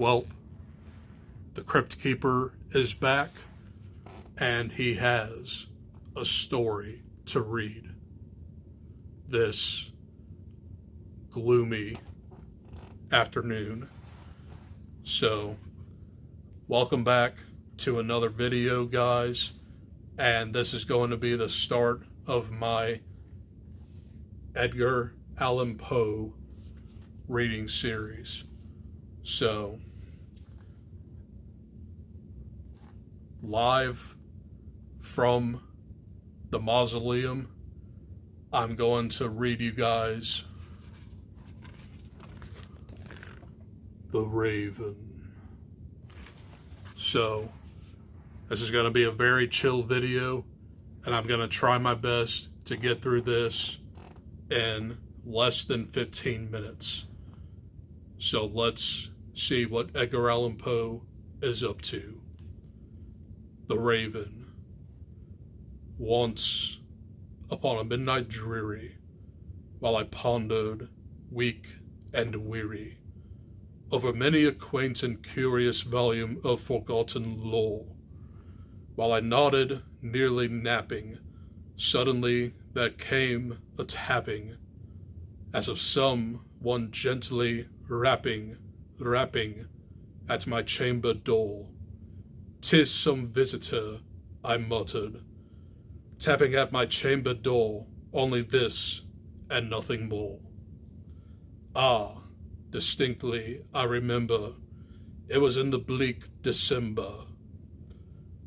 Well, the Crypt Keeper is back, and he has a story to read this gloomy afternoon. So, welcome back to another video, guys, and this is going to be the start of my Edgar Allan Poe reading series. So, live from the mausoleum, I'm going to read you guys The Raven. So, this is going to be a very chill video, and I'm going to try my best to get through this in less than 15 minutes. So let's see what Edgar Allan Poe is up to. The Raven. Once, upon a midnight dreary, while I pondered, weak and weary, over many a quaint and curious volume of forgotten lore, while I nodded, nearly napping, suddenly there came a tapping, as of some one gently rapping at my chamber door. "'Tis some visitor," I muttered, tapping at my chamber door, only this and nothing more. Ah, distinctly I remember, it was in the bleak December,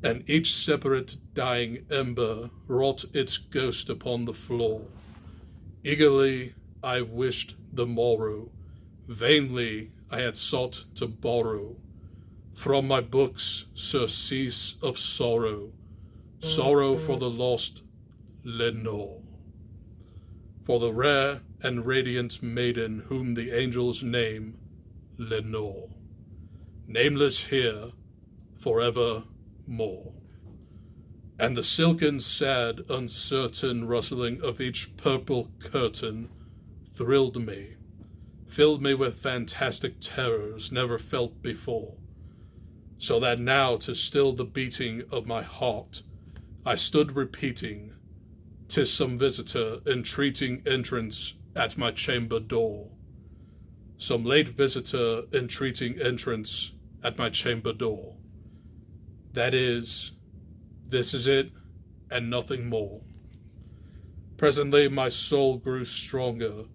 and each separate dying ember wrought its ghost upon the floor. Eagerly I wished the morrow, vainly I had sought to borrow from my books surcease of sorrow, sorrow for the lost Lenore, for the rare and radiant maiden whom the angels name Lenore, nameless here forevermore. And the silken, sad, uncertain rustling of each purple curtain thrilled me, filled me with fantastic terrors never felt before, so that now to still the beating of my heart, I stood repeating, "'Tis some visitor entreating entrance at my chamber door. Some late visitor entreating entrance at my chamber door. That is, this is it, and nothing more." Presently my soul grew stronger,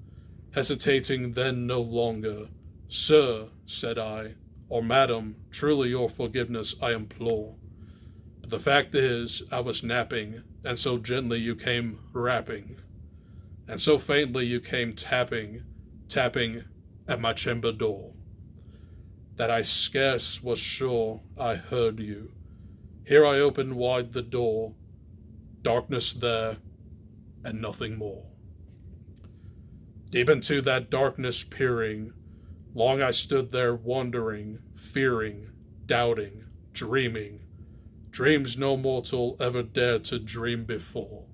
hesitating then no longer. "Sir," said I, "or madam, truly your forgiveness I implore. But the fact is, I was napping, and so gently you came rapping, and so faintly you came tapping at my chamber door, that I scarce was sure I heard you. Here I opened wide the door, darkness there, and nothing more. Deep into that darkness peering, long I stood there wondering, fearing, doubting, dreaming, dreams no mortal ever dared to dream before.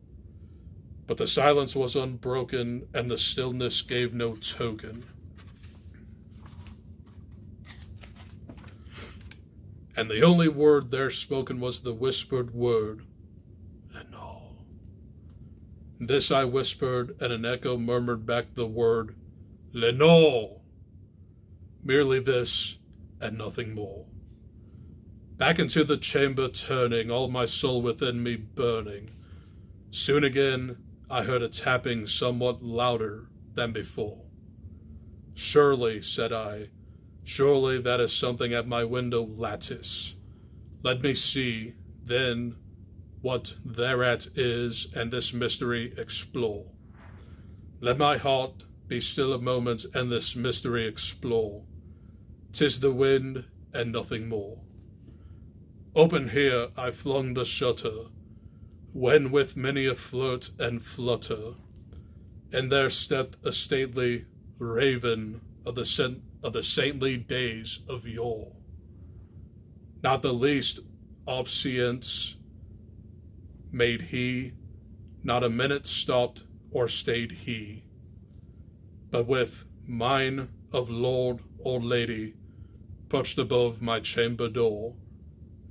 But the silence was unbroken, and the stillness gave no token. And the only word there spoken was the whispered word, Lenore. This I whispered, and an echo murmured back the word, Lenore. Merely this, and nothing more. Back into the chamber turning, all my soul within me burning. Soon again I heard a tapping somewhat louder than before. "Surely," said I, "surely that is something at my window lattice. Let me see, then, what thereat is, and this mystery explore. Let my heart be still a moment, and this mystery explore. 'Tis the wind, and nothing more." Open here I flung the shutter, when with many a flirt and flutter, and there stepped a stately raven of the saintly days of yore. Not the least obeisance made he, not a minute stopped or stayed he, but with mine of lord or lady perched above my chamber door,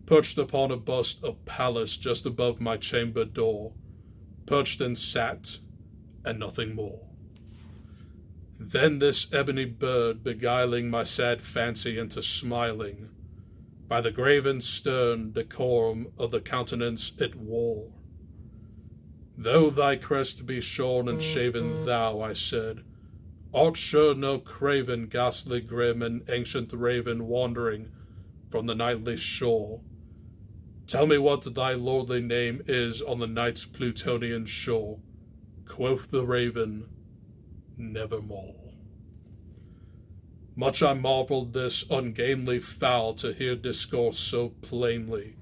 perched upon a bust of Pallas just above my chamber door, perched and sat, and nothing more. Then this ebony bird, beguiling my sad fancy into smiling, by the grave and stern decorum of the countenance it wore. Though thy crest be shorn and shaven, thou, I said, art sure no craven, ghastly grim, and ancient raven wandering from the nightly shore. Tell me what thy lordly name is on the night's Plutonian shore. Quoth the raven, nevermore. Much I marvelled this ungainly fowl to hear discourse so plainly,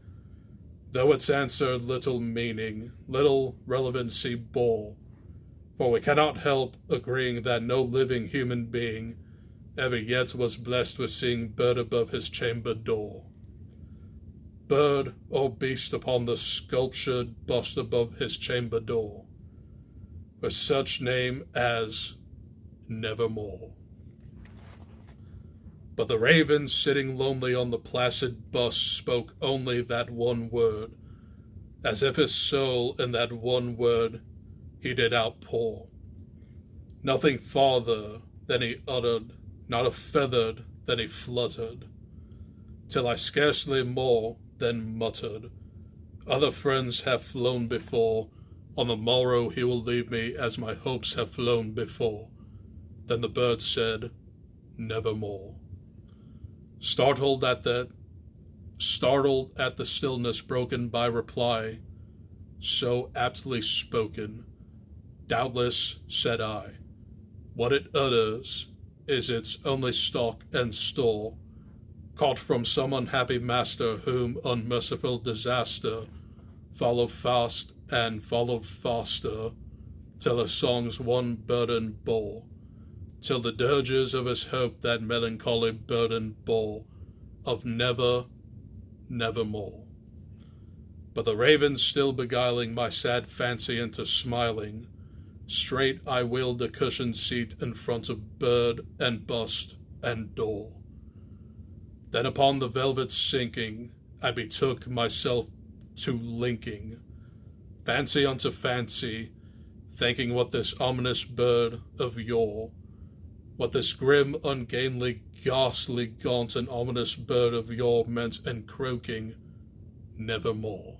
though its answer little meaning, little relevancy bore, for we cannot help agreeing that no living human being ever yet was blessed with seeing bird above his chamber door. Bird or beast upon the sculptured bust above his chamber door, with such name as Nevermore. But the raven, sitting lonely on the placid bust, spoke only that one word, as if his soul in that one word he did outpour. Nothing farther than he uttered, not a feathered than he fluttered, till I scarcely more than muttered, other friends have flown before, on the morrow he will leave me as my hopes have flown before. Then the bird said, nevermore. Startled at the stillness broken by reply, so aptly spoken, doubtless, said I, what it utters is its only stock and store, caught from some unhappy master whom unmerciful disaster followed fast and followed faster, till his song's one burden bore, till the dirges of his hope that melancholy burden bore, of never, nevermore. But the raven still beguiling my sad fancy into smiling, straight I wheeled a cushioned seat in front of bird and bust and door. Then upon the velvet sinking, I betook myself to linking, fancy unto fancy, thinking what this ominous bird of yore, what this grim, ungainly, ghastly, gaunt, and ominous bird of yore meant in croaking, nevermore.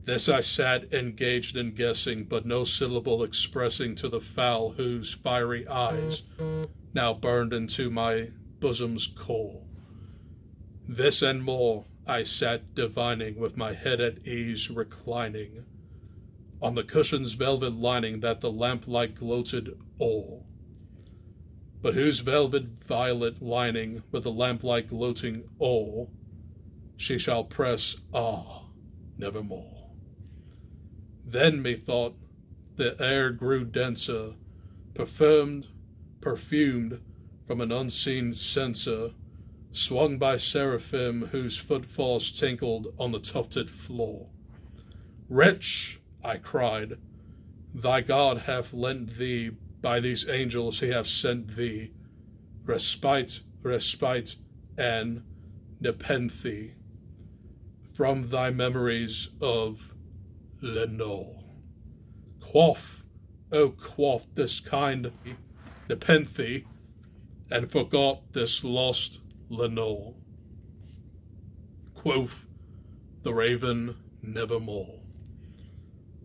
This I sat engaged in guessing, but no syllable expressing to the fowl whose fiery eyes now burned into my bosom's core. This and more I sat divining, with my head at ease reclining on the cushion's velvet lining that the lamplight gloated o'er, but whose velvet violet lining with the lamplight gloating o'er she shall press, nevermore. Then methought the air grew denser, perfumed from an unseen censer, swung by seraphim whose footfalls tinkled on the tufted floor. Wretch, I cried, thy God hath lent thee, by these angels he hath sent thee, respite, and nepenthe from thy memories of Lenore. Quaff, quaff this kind nepenthe, and forgot this lost Lenore. Quoth the raven, nevermore.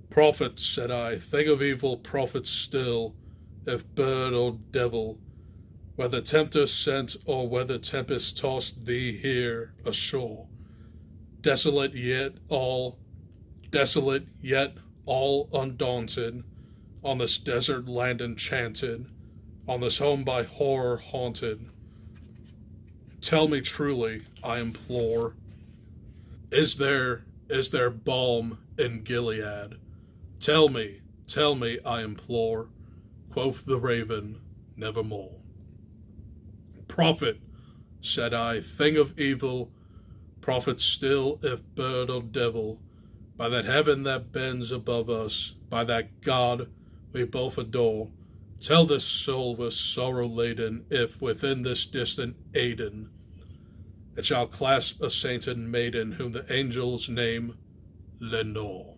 Prophet, said I, thing of evil, prophet still, if bird or devil, whether tempter sent or whether tempest tossed thee here ashore, desolate yet all undaunted, on this desert land enchanted, on this home by horror haunted. Tell me truly, I implore, is there balm in Gilead? Tell me, I implore, quoth the raven, nevermore. Prophet, said I, thing of evil, prophet still, if bird or devil, by that heaven that bends above us, by that God we both adore, Tell this soul with sorrow laden, if within this distant Aidenn it shall clasp a sainted maiden whom the angels name Lenore.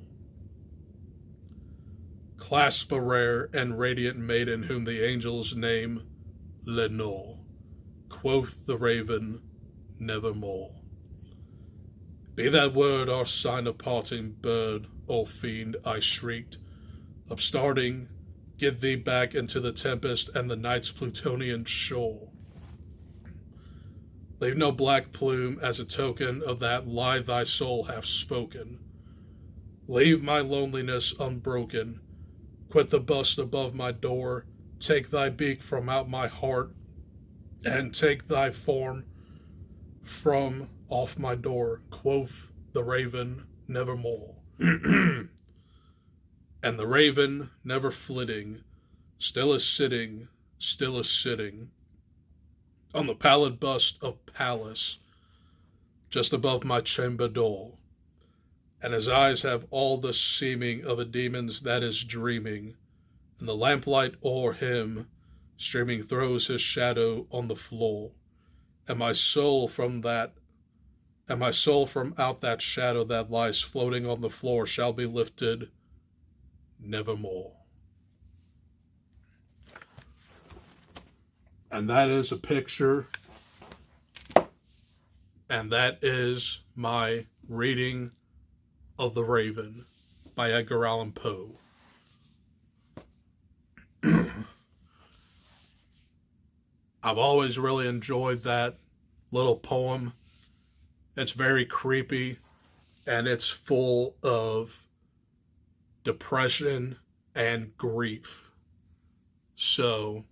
Clasp a rare and radiant maiden whom the angels name Lenore. Quoth the raven, nevermore. Be that word our sign of parting, bird or fiend, I shrieked, upstarting, get thee back into the tempest and the night's Plutonian shore. Leave no black plume as a token of that lie thy soul hath spoken. Leave my loneliness unbroken. Quit the bust above my door. Take thy beak from out my heart, and take thy form from off my door. Quoth the raven, nevermore. And the raven, never flitting, still is sitting on the pallid bust of Pallas, just above my chamber door. And his eyes have all the seeming of a demon's that is dreaming, and the lamplight o'er him streaming throws his shadow on the floor. And my soul from out that shadow that lies floating on the floor shall be lifted nevermore. And that is a picture, and that is my reading of The Raven by Edgar Allan Poe. I've always really enjoyed that little poem. It's very creepy, and it's full of depression and grief. So,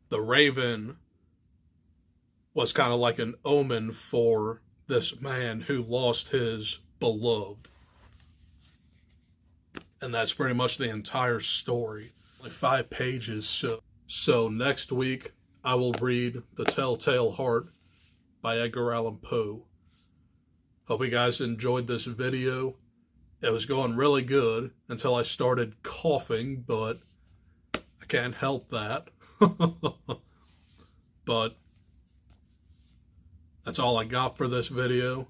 the raven was kind of like an omen for this man who lost his beloved. And that's pretty much the entire story. Like 5 pages. So next week, I will read The Telltale Heart by Edgar Allan Poe. Hope you guys enjoyed this video. It was going really good until I started coughing, but I can't help that. But that's all I got for this video.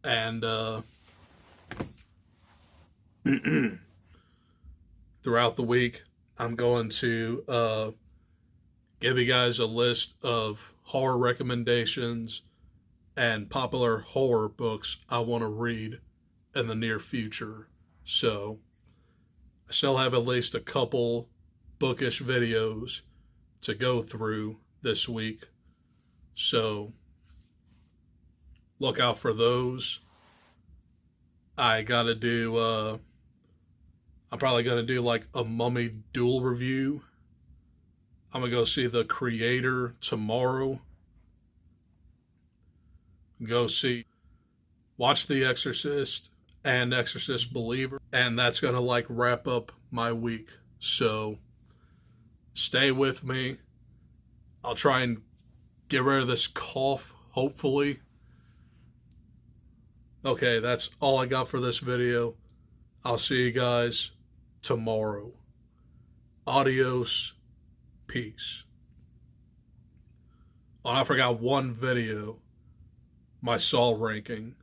And throughout the week, I'm going to give you guys a list of horror recommendations and popular horror books I want to read in the near future. So I still have at least a couple bookish videos to go through this week. So look out for those. I gotta do, I'm probably gonna do like a Mummy dual review. I'm gonna go see The Creator tomorrow. Watch The Exorcist and Exorcist Believer. And that's gonna like wrap up my week. So stay with me. I'll try and get rid of this cough, hopefully. Okay, that's all I got for this video. I'll see you guys tomorrow. Adios. Peace. Oh, I forgot one video. My Saw ranking.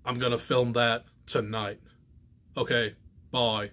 I'm going to film that tonight. Okay, bye.